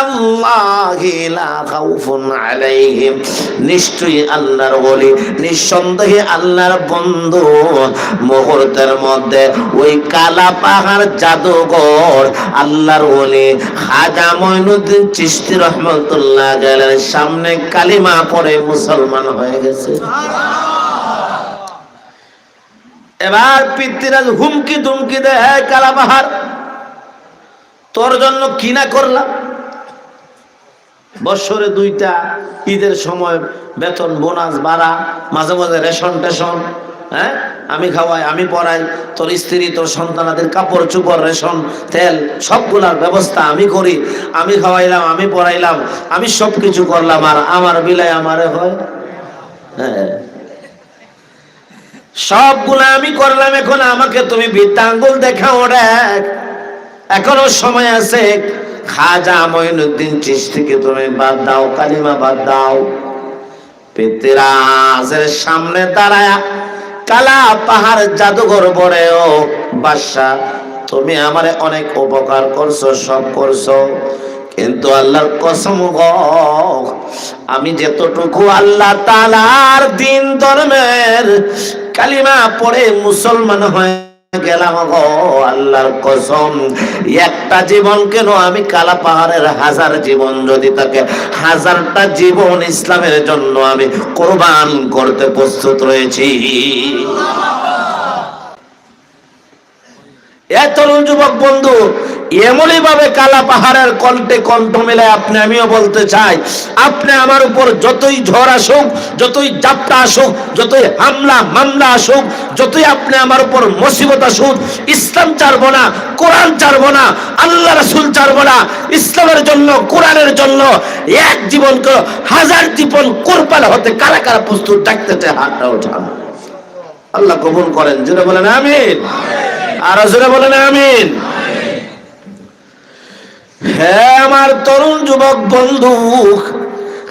আল্লাহি লা খাউফুন আলাইহিম, নিশ্চয়ই আল্লাহর ওলি, নিঃসন্দেহে আল্লাহর বন্ধু মুহূর্তের মধ্যে ওই কালা পাহাড় জাদুঘর আল্লাহর ওলি খাজা মঈনুদ্দিন চিশতি রাহমাতুল্লাহ আলাইহির সামনে কালিমা পড়ে মুসলমান হয়ে গেছে। এবার পিতৃরাজ হুমকি ধুমকি দেয়, হে কালা পাহাড়, তোর জন্য কি না করলাম, বছরে 2টা ঈদের সময় বেতন বোনাস বাড়া, মাঝে মাঝে রেশন টেশন, হ্যাঁ আমি খাওয়াই, আমি পড়াই, তোর স্ত্রী তোর সন্তানাদের কাপড় চোপড় রেশন তেল সবগুলার ব্যবস্থা আমি করি, আমি খাওয়াইলাম, আমি পড়াইলাম, আমি সবকিছু করলাম, আর আমার বিলায় আমারে হয়, হ্যাঁ সবগুলা আমি করলাম, এখন আমাকে তুমি ভিত্তা আঙ্গুল দেখাও রে, এখনো সময় আছে। খাজা মঈনুদ্দিন চিশতিকে তুমি বাদ দাও, কালিমা বাদ দাও। পিতৃরাজের সামনে দাঁড়ায়া কালা পাহাড় জাদুঘর বলে, ও বাদশা, তুমি আমারে অনেক উপকার করছো, সব করছো, কিন্তু আল্লাহর কসম গো, আমি যতটুকু আল্লাহ তাআলার দিন ধর্মের কালিমা পড়ে মুসলমান হয়ে গেলাম গো, আল্লাহর কসম, একটা জীবন কেন, আমি কালা পাহাড়ের 1000 জীবন যদি থাকে, 1000টা জীবন ইসলামের জন্য আমি কোরবান করতে প্রস্তুত রয়েছি। তরুণ যুবক বন্ধু, এমনই ভাবে কালা পাহাড়ের কণ্ঠে কণ্ঠ মিলে আপনি আমিও বলতে চাই, আপনি আমার উপর যতই ঝড় আসুক, যতই জাপটা আসুক, যতই হামলা মামলা আসুক, যতই আপনি আমার উপর মুসিবত আসুক, ইসলাম ছাড়বো না, কোরআন ছাড়বো না, আল্লাহ রাসূল ছাড়বো না। ইসলামের জন্য, কোরআনের জন্য এক জীবনকে 1000 জীবন কোরবান হতে কারা কারা প্রস্তুত, ডাকতে চায় হাতটা উঠান। আল্লাহ কবুল করেন, জোরে বলেন আমিন, আর জোরে বলেন আমিন। হে আমার তরুণ যুবক বন্ধু,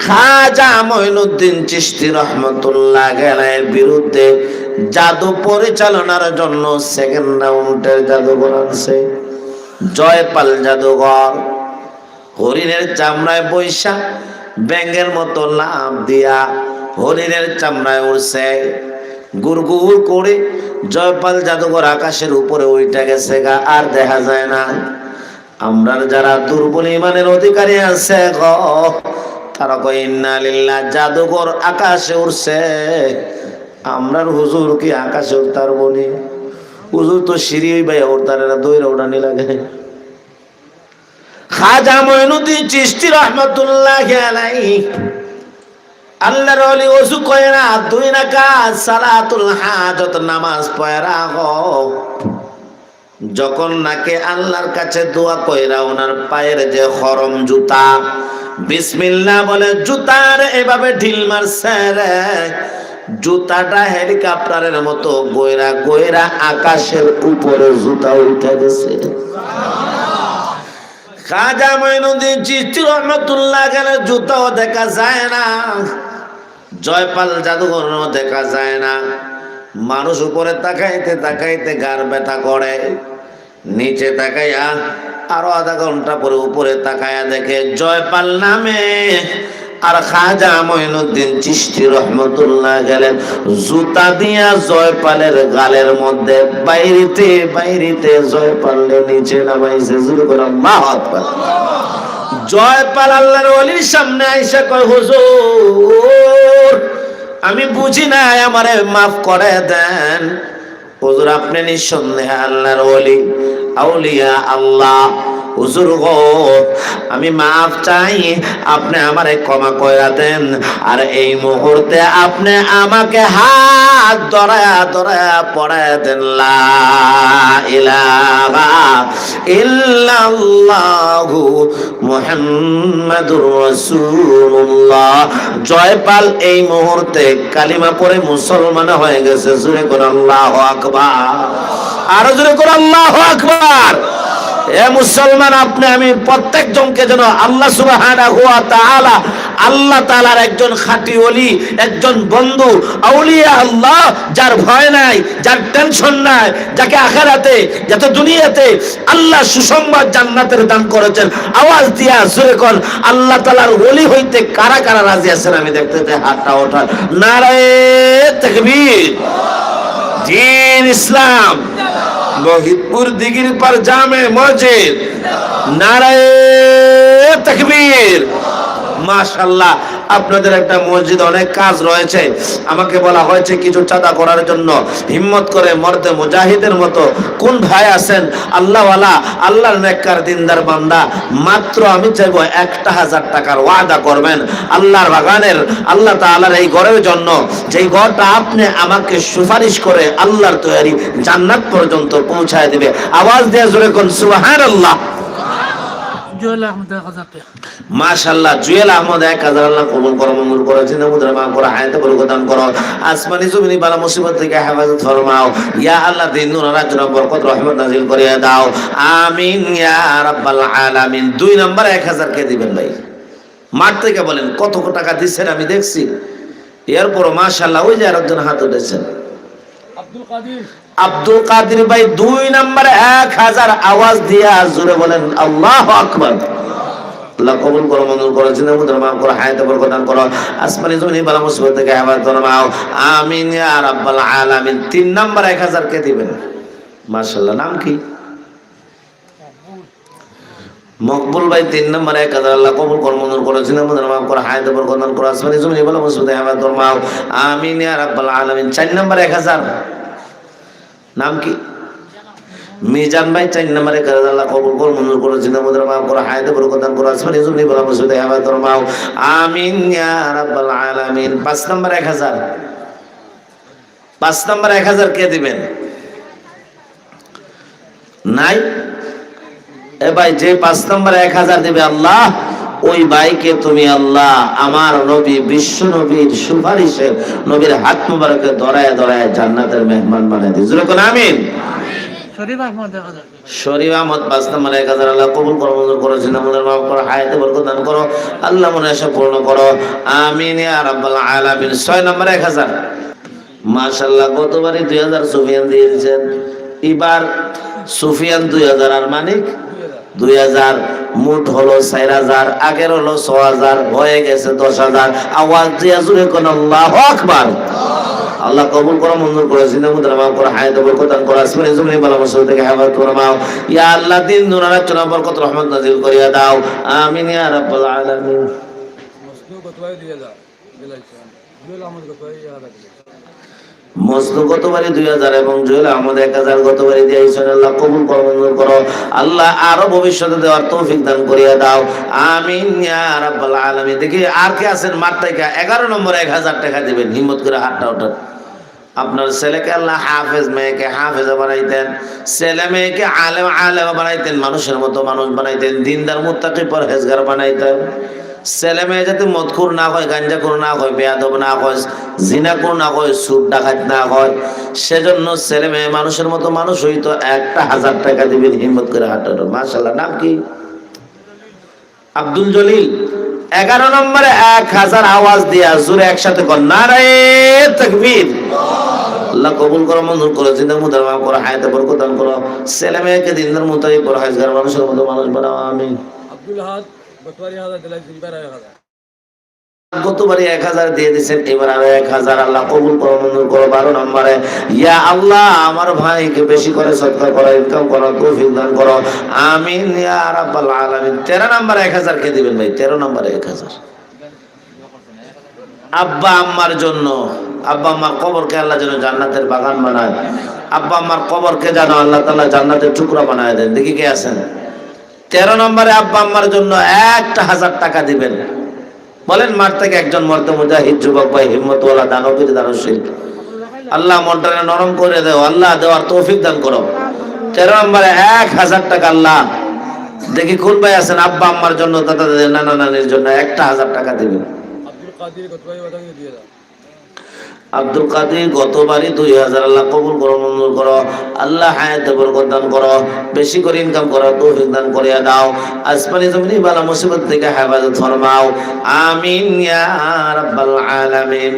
খাজা মঈনুদ্দিন চিশতি রহমতুল্লাহ আলাইহির বিরুদ্ধে জাদু পরিচালনার জন্য সেকেন্ড রাউন্ডের জাদুঘর আছে। জয়পাল জাদুঘর হরিণের চামড়ায় বৈশা ব্যাঙের মতো লাফ দিয়া হরিণের চামড়ায় উড়ছে, গুড়গুড় করে জয়পাল জাদুঘর আকাশের উপরে উইঠা গেছে গা, আর দেখা যায় না। আমরা যারা দুর্বল ইমানের অধিকারী আছে গ, তারা কয় ইন্না লিল্লাহ, জাদুঘর আকাশে উড়ছে, আমরার হুজুর কি আকাশে উঠতার বনি? হুজুর তো সিঁড়ি ভাই উঠতার, দইরা উড়ানি লাগে। খাজা মঈনুদ্দিন চিশতি রহমাতুল্লাহি আলাইহি আল্লাহর ওলি ওযু কইরা 2 রাকাত সালাতুল হাজত নামাজ পড়া যখন নাকি আল্লাহর কাছে দোয়া কইরা ওনার পায়ের যে খরম জুতা বিসমিল্লাহ বলে জুতার এভাবে ঢিল মারছে রে, জুতাটা হেলিকপ্টারের মতো গয়রা গয়রা আকাশের উপরে জুতা উঠে গেছে। খাজা মঈনুদ্দিন চিশতি রহমাতুল্লাহ আলাইহি জুতাও দেখা যায় না, জয়পাল জাদুঘরও দেখা যায় না। মানুষ উপরে তাকাইতে তাকাইতে গার ব্যথা করে, নিচে তাকাইয়া আরো আধা ঘন্টা পরে উপরে তাকাইয়া দেখে জয়পাল নামে আর খাজা মঈনুদ্দিন চিশতি রহমাতুল্লাহ আলাইহি জুতা দিয়া জয়পালের গালের মধ্যে বাইরিতে বাইরিতে জয়পালের নিচে নামাইছে। জোরে করে আল্লাহু আকবার। জয়পাল আল্লাহর ওলির সামনে আইসা কয়, হুজুর আমি বুঝি না, আমারে মাফ করে দেন। হুজুর আপনি নিঃসন্দেহে আল্লাহর ওলি, আউলিয়া আল্লাহ। হুজুর গো আমি মাফ চাই, আপনি আমারে ক্ষমা কইরা দেন। আর এই মুহূর্তে আপনি আমাকে হাত ধরায়া ধরায়া পড়ায়া দেন লা ইলাহা ইল্লাল্লাহু মুহাম্মাদুর রাসূলুল্লাহ। জয়পাল এই মুহূর্তে কালিমা পড়ে মুসলমান হয়ে গেছে। জোরে করে আল্লাহু আকবার, আরো জোরে করে আল্লাহু আকবার। এ মুসলমান, আপনি আমি প্রত্যেক জনকে যেন আল্লাহ সুবহানাহু ওয়া তাআলা, আল্লাহ তাআলার একজন খাঁটি ওলি, একজন বন্ধু, আউলিয়া আল্লাহ, যার ভয় নাই, যার টেনশন নাই, যাকে আখিরাতে যত দুনিয়াতে আল্লাহ সুসংবাদ জান্নাতের দান করেছেন। আওয়াজ দিয়া জোরে কোন আল্লাহ তাআলার ওলি হইতে কারা কারা রাজি আছেন? আমি দেখতে চাই হাতটা ওঠান। নারায়ে তাকবীর, দ্বীন ইসলাম, লোহিতপুর দিঘির পার জামে মসজিদ, নারায়ে তাকবীর। মাশাআল্লাহ, আপনাদের একটা মসজিদ অনেক কাজ রয়েছে, আমাকে বলা হয়েছে কিছু চাঁদা করার জন্য। হিম্মত করে মর্দে মুজাহিদের মতো কোন ভাই আছেন আল্লাহওয়ালা, আল্লাহর নেককার দিনদার বান্দা, মাত্র আমি চাইবো 1000 টাকার ওয়াদা করবেন আল্লাহর বাগানের, আল্লাহ তাআলার এই ঘরের জন্য, যেই ঘরটা আপনি আমাকে সুপারিশ করে আল্লাহর তৈরি জান্নাত পর্যন্ত পৌঁছায় দিবে। আওয়াজ দিয়ে জোরে কোন সুবহানাল্লাহ। মাশাআল্লাহ, জুয়েল আহমদ 1000 আল্লাহ কবুল করো, মঞ্জুর করো, জিন্দা মুদ্রা মাফ করো, হায়াতে বরকত দান করো, আসমানি জমিনি বালা মুসিবত থেকে হেফাজত ফরমাও। ইয়া আল্লাহ দিন নূর রাজনা বরকত রহমত নাজিল করিয়া দাও, আমিন ইয়া রাব্বাল আলামিন। 2 নাম্বার 1000 কে দিবেন ভাই? মাঠ থেকে বলেন কত টাকা দিচ্ছেন আমি দেখছি। এরপর মাশাআল্লাহ ওই যে আরেকজন হাত উঠেছেন, আব্দুল কাদের ভাই 2 নাম্বার 1000। আওয়াজ দিয়া জোরে বলেন আল্লাহু আকবার। আল্লাহ কবুল করো, মঞ্জুর করো, জিন্দা মুদ্রা মাফ করো, হায়াতে বরকত দান করো, আসমানি জমিনি বালা মুসিবত থেকে হেফাজত ফরমাও, আমিন ইয়া রাব্বাল আলামিন। 3 নাম্বার 1000 কে দিবেন? মাশাআল্লাহ, নাম কি? মকবুল ভাই 3 নাম্বার 1000। আল্লাহ কবুল করো, মঞ্জুর করো, জিন্দা মুদ্রা মাফ করো, হায়াতে বরকত দান করো, আসমানি জমিনি বালা মুসিবত থেকে হেফাজত ফরমাও, আমিন ইয়া রাব্বাল আলামিন। 4 নাম্বার 1000 নাম কি? মিজান ভাই 4 নম্বরে করে আল্লাহ কবুল করো, মঞ্জুর করো, জিন্দা মুদ্রা মাফ করো, হায়াতে বরকত দান করো, আসমানি জমিনি বালা মুসিবত থেকে হেফাজত ফরমাও, আমিন ইয়া রাব্বাল আলামিন। 5 নম্বর 1000। 5 নম্বর 1000 কে দিবেন? নাই? এ ভাই যে 5 নম্বর 1000 দিবে আল্লাহ, ওই ভাইকে তুমি আল্লাহ আমার নবী বিশ্ব নবীর সুপারিশে নবীর হাত মুবারকে ধরায় ধরায় জান্নাতের মেহমান বানায় দিও। জোরে কোন আমিন। শরীফ আহমদ 5 নম্বর 1000 আল্লাহ কবুল করো, মঞ্জুর করো, জিন্দামুদের মাফ করো, হায়াতে বরকত দান করো, আল্লাহ মনে আশা পূর্ণ করো, আমিন ইয়া রাব্বাল আলামিন। 6 নম্বর 1000 মাশাআল্লাহ, গতবারই 2000 সুফিয়ান দিয়ে দিয়েছেন, এবার সুফিয়ান 2000 আর মানিক 2000, মোট হলো 4000, আগের হলো 6000, হয়ে গেছে 10000। আওয়াজ দিয়ে জুড়ে কোন আল্লাহু আকবার। আল্লাহ কবুল করো, মঞ্জুর করো, জিন্দামুদের মাফ করো, হায়াতে বরকত দান করো, আসমানে জমিনে বালা মুসিবত থেকে হেফাজত করো মাও। ইয়া আল্লাহ দিন দুনিয়ার চনা বরকত রহমত নাজিল করিয়া দাও, আমিন ইয়া রাব্বাল আলামিন। মজনু গতবারই 2000 এবং জুয়েল আহমদ 1000 গতবারই দিয়েছেন, আল্লাহ কবুল করো, মঞ্জুর করো, আল্লাহ আরো ভবিষ্যতে দেওয়ার তৌফিক দান করিয়া দাও, আমিন ইয়া রাব্বাল আলামিন। দেখি আর কে আছেন মাঠ থেকে 11 নম্বর 1000 টাকা দিবেন, হিম্মত করে হাতটা ওঠান। আপনার ছেলেকে আল্লাহ হাফেজ, মেয়েকে হাফেজা বানাইতেন, ছেলে মেয়েকে আলেম আলেমা বানাইতেন, মানুষের মতো মানুষ বানাইতেন, দিনদার মুত্তাকি পরহেজগার বানাইতেন। ছেলে মেয়ে যাতে মদখুর না হয়, গাঞ্জাখুর না হয়, বেয়াদব না হয়, জিনাখুর না হয়, সুদ ডাকাত না হয়, সেজন্য ছেলে মেয়ে মানুষের মতো মানুষ হইতো। 1000 টাকা দিবেন, হিম্মত করে হাঁটানো। মাশাআল্লাহ, নাম কি? আব্দুল জলিল। 11 নম্বরে 1000 আওয়াজ দিয়া জোরে একসাথে কর, নারায়ে তাকবীর। আল্লাহ কবুল করো, মঞ্জুর করো, জিন্দামুদের মাফ করো, হায়াতে বরকত দান করো, ছেলে মেয়েকে দিনদার মুতাকিন পরহেজগার মানুষের মতো মানুষ বানাও, আমিন। আব্দুল হাদ গতবারই 1000 দিলেন, এবার 1000, গতবারই 1000 দিয়ে দিয়েছেন, এবার আরো 1000। আল্লাহ কবুল করো, মঞ্জুর করো। 12 নম্বরে ইয়া আল্লাহ আমার ভাইকে বেশি করে সদকা করো, ইনকাম করো, তৌফিক দান করো, আমিন ইয়া রাব্বাল আলামিন। 13 নম্বরে 1000 কে দিবেন ভাই? 13 নম্বরে 1000 আব্বা আম্মার জন্য। আব্বা আম্মার কবরকে আল্লাহ যেন জান্নাতের বাগান বানায়, আব্বা আম্মার কবরকে যেন আল্লাহ তাআলা জান্নাতের টুকরা বানায় দেন। দেখি কে আছেন? 13 নম্বরে আব্বা আম্মার জন্য 1000 টাকা দিবেন। বলেন মাঠ থেকে একজন মর্দে মুজাহিদ যুবক ভাই, হিম্মতওয়ালা, দানবীর, দানশীল, আল্লাহ মনটা নরম করে দেও, আল্লাহ দেওয়ার তৌফিক দান করো। 13 নম্বরে 1000 টাকা। আল্লাহ দেখি কোন ভাই আছেন আব্বা আম্মার জন্য, দাদা দাদি, নানা নানির জন্য 1000 টাকা দিবেন। আব্দুল কাদের গতবারই 2000। আল্লাহ কবুল করো, মঞ্জুর করো, আল্লাহ হায়াতে বরকত দান করো, বেশি করে ইনকাম করো, তৌফিক দান করিয়া দাও, আসমানি জমিনি বালা মুসিবত থেকে হেফাজত ফরমাও, আমিন ইয়া রাব্বাল আলামিন।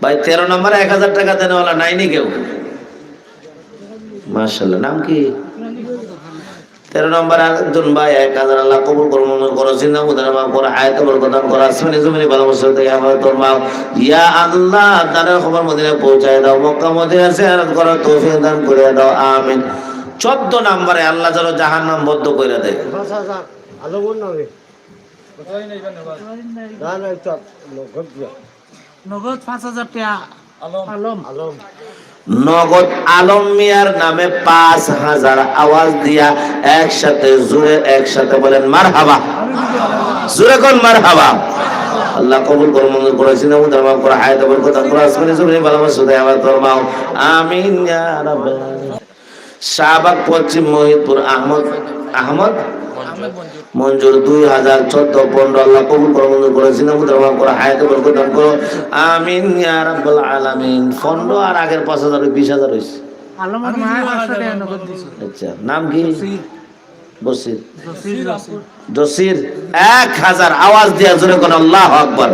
ভাই 13 নম্বরে 1000 টাকা দেন, ওলা নাইনি কেউ? মাশাআল্লাহ, নাম কি? 13 নম্বর একজন ভাই 1000। আল্লাহ কবুল করো, মঞ্জুর করো, জিন্দামুদের মাফ করো, হায়াতে বরকত দান করো, আসমানি জমিনি বালা মুসিবত থেকে হেফাজত ফরমাও, ইয়া আল্লাহ দানের খবর মদিনায় পৌঁছায় দাও, মক্কা মদিনা জিয়ারত করার তৌফিক দান করে দাও, আমিন। 14 নম্বরে আল্লাহ যেন জাহান্নাম বদ্ধ করে দেয়। নগদ 5000 টাকা নগদ আলম মিয়ার নামে 5000 আওয়াজ দিয়া একসাথে জোরে একসাথে বলেন মারহাবা, জোরে কোন মারহাবা। আল্লাহ কবুল করো, মঞ্জুর করো, জিন্দামুদের মাফ করো, হায়াতে বরকত দান করো, আসমানি জমিনি বালা মুসিবত থেকে হেফাজত ফরমাও, আমিন ইয়া রাব্বাল আলামিন। শাহবাগ পশ্চিম মহিদপুর আহমদ মঞ্জুর 2014-15। আল্লাহ কবুল করো, মঞ্জুর করো, জিন্দামুদের মাফ করো, হায়াতে বরকত দান করো, আমিন ইয়া রাব্বাল আলামিন। 15 আর আগের 5000 20000 হইছে। আচ্ছা, নাম কি? বসির। জসির 1000 আওয়াজ দিয়া জোরে কোন আল্লাহু আকবার।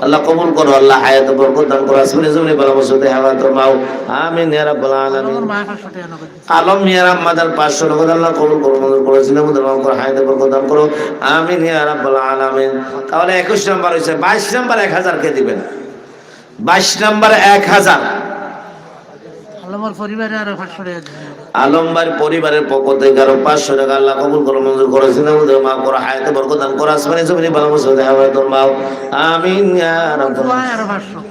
আল্লাহ কবুল করো, আল্লাহ হায়াতে বরকত দান করো, আসমানি জমিনি বালা মুসিবত থেকে হেফাজত ফরমাও, আমিন ইয়া রাব্বাল আলামিন। আলম মিয়া রাহমাদার 500 নগদ। আল্লাহ কবুল করো, মঞ্জুর করো, জিন্দামুদের মাফ করো, হায়াতে বরকত দান করো, আমিন ইয়া রাব্বাল আলামিন। তাহলে 21 নম্বর হইছে। 22 নম্বর 1000 কে দিবেন? 22 নম্বর 1000 আলমবার পরিবারের পক্ষ থেকে আরো 500 টাকা। আল্লাহ কবুল করো, মঞ্জুর করো, জিন্দামুদের মাফ করো, হায়াতে বরকত দান করো, আসমানি জমিনি বালা মুসিবত থেকে হেফাজত ফরমাও, আমিন ইয়া রাব্বাল আলামিন।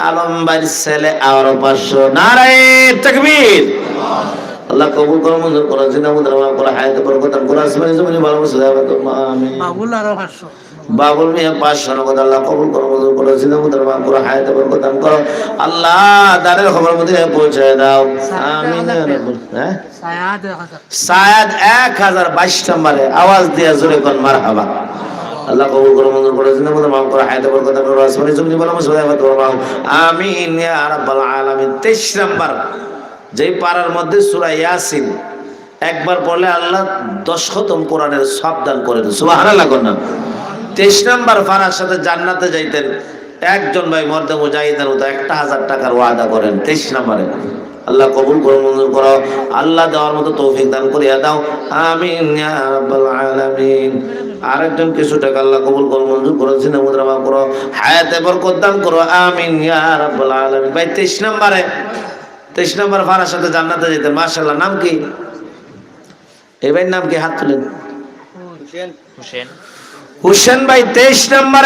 আলমবার ছেলে আরো 500। নারায়ে তাকবীর। আল্লাহ কবুল করো, মঞ্জুর করো, জিন্দামুদের মাফ করো, হায়াতে বরকত দান করো, আসমানি জমিনি বালা মুসিবত থেকে হেফাজত ফরমাও, আমিন। বাবুল আরো 500। বাবুল মিয়া 500 নগদ। আল্লাহ কবুল করো, মঞ্জুর করো, জিন্দামুদের মাফ করো, হায়াতে বরকত দান করো, আল্লাহ দানের খবর মদিনায় পৌঁছায় দাও, আমিন ইয়া রাব্বাল। হ্যাঁ, সায়াদ 1000 22 নম্বরে আওয়াজ দিয়া জোরে কোন মারহাবা। আল্লাহ কবুল করো, মঞ্জুর করো, জিন্দামুদের মাফ করো, হায়াতে বরকত দান করো, আসমানি জমিনি বালা মুসিবত থেকে হেফাজত ফরমাও, আমিন ইয়া রাব্বাল আলামিন। 23 নম্বর যেই পাড়ার মধ্যে সূরা ইয়াসিন একবার পড়লে আল্লাহ 10 খতম কোরআনের সব দান করে দেন। সুবহানাল্লাহ না? 23 নম্বর পাড়ার সাথে জান্নাতে যাইতেন একজন ভাই মর্দে মুজাহিদের মতো 1000 টাকার ওয়াদা করেন 23 নম্বরে। আল্লাহ কবুল করো, মঞ্জুর করো, আল্লাহ দেওয়ার মতো তৌফিক দান করিয়া দাও, আমিন ইয়া রাব্বাল আলামিন। আরেকজন কিছু টাকা আল্লাহ কবুল করো, মঞ্জুর করো, সিনা মুদ্রা মাফ করো, হায়াতে বরকত দান করো, আমিন ইয়া রাব্বাল আলামিন। ভাই 23 নম্বর ফারার সাথে জান্নাতে যেতেন, মাশাআল্লাহ। নাম কি এই ভাইয়ের নাম কি? হাত তুলেন। হুসেন ভাই 23 নম্বর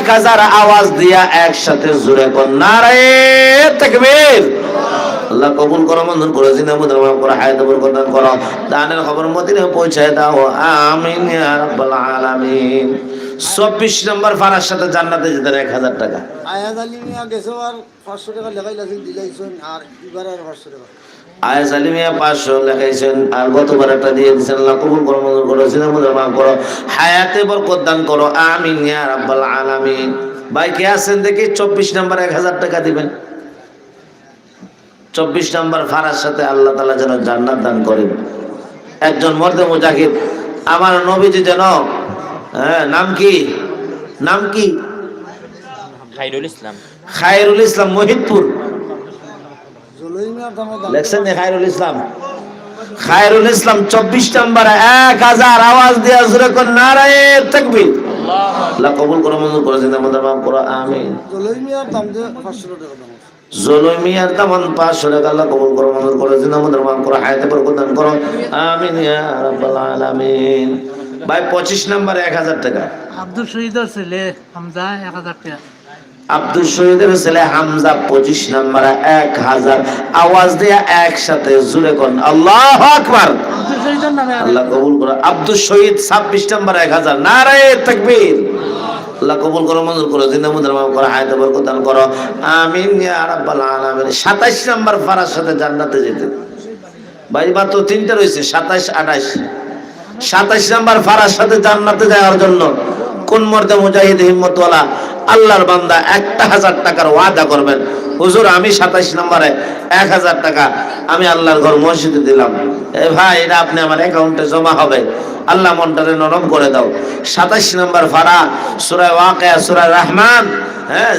1000 আওয়াজ দিয়া একসাথে জোরে কোন নারে তাকবীর। আল্লাহ কবুল করো, মঞ্জুর করো, জিনা মুদ্রা মাফ করো, হায়াতে বরকত দান করো, দানের খবর মদিনায় পৌঁছায় দাও, আমিন ইয়া রাব্বাল আলামিন। 24 নম্বর ফারার সাথে জান্নাতে যেতেন 1000 টাকা। আয়াজ আলিমিয়া গেছো আর 500 টাকা লেখাই লাগছিল দিলাইছেন আর এবার আর 500 টাকা। আয়াজ আলিমিয়া 500 লেখাইছেন আর গতবার একটা দিয়ে দিয়েছেন। আল্লাহ কবুল করো, মঞ্জুর করো, জিনা মুদ্রা মাফ করো, হায়াতে বরকত দান করো, আমিন ইয়া রাব্বাল আলামিন। ভাই কে আছেন দেখি 24 নম্বর 1000 টাকা দিবেন। 24 নম্বর ফারার সাথে আল্লাহ তাআলা যেন জান্নাত দান করেন। একজন মর্দে মুজাহিদ আমার নবীজি যেন, নাম কি? নাম কি? খায়রুল ইসলাম মহিদপুর জলইমিয়ার দামে দাম লেখছেন খায়রুল ইসলাম। খায়রুল ইসলাম 24 নম্বরে 1000 আওয়াজ দিয়া জোরে কোন নারায়ে তাকবীর। আল্লাহ কবুল করো, মঞ্জুর করো, জিন্দা মুদ্রা মাফ করো, আমিন। জলইমিয়ার দাম যে 500 টাকা দাম। জলমিয়ার দামান 500 টাকা। আল্লাহ কবুল করো, মঞ্জুর করো, জিন্দা মুদ্রা মাফ করো, হায়াতে বরকত দান করো, আমিন ইয়া রাব্বাল আলামিন। ভাই 25 নম্বরে 1000 টাকা। আব্দুল শহীদের ছেলে হামজা 1000 টাকা। আব্দুল শহীদের ছেলে হামজা 25 নম্বরে 1000 আওয়াজ দিয়া একসাথে জোরে কোন আল্লাহু আকবার। আব্দুল শহীদের নামে আল্লাহ কবুল করো। আব্দুল শহীদ 26 নম্বরে 1000 নারায়ে তাকবীর। আল্লাহ কবুল করো, মঞ্জুর করো, জিন্দা মুদ্রা মাফ করো, হায়াতে বরকত দান করো, আমিন ইয়া রাব্বাল আলামিন। 27 নম্বর ফারার সাথে জান্নাতে যেতে। ভাই মাত্র 3টা রয়েছে, 27, 28। 27 নম্বর ফারার সাথে জান্নাতে যাওয়ার জন্য কোন মর্দে মুজাহিদ হিম্মতওয়ালা আল্লাহর বান্দা 1000 টাকার ওয়াদা করবেন, হুজুর আমি 27 নম্বরে 1000 টাকা আমি আল্লাহর ঘর মসজিদে দিলাম, এ ভাই এটা আপনি আমার অ্যাকাউন্টে জমা হবে, আল্লাহ মনটারে নরম করে দাও। 27 নম্বর ফারা সূরা ওয়াকিয়া, সূরা রহমান,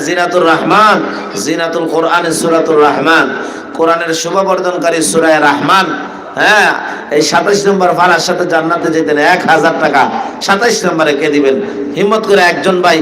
জিনাতুর রহমান, জিনাতুল কোরআন, সূরাতুর রহমান, কোরআনের শোভাবর্ধনকারী সূরা রহমান। এই 27 নম্বর ফারার সাথে জান্নাতে যেতেন 1000 টাকা 27 নম্বরে কে দিবেন? হিম্মত করে একজন ভাই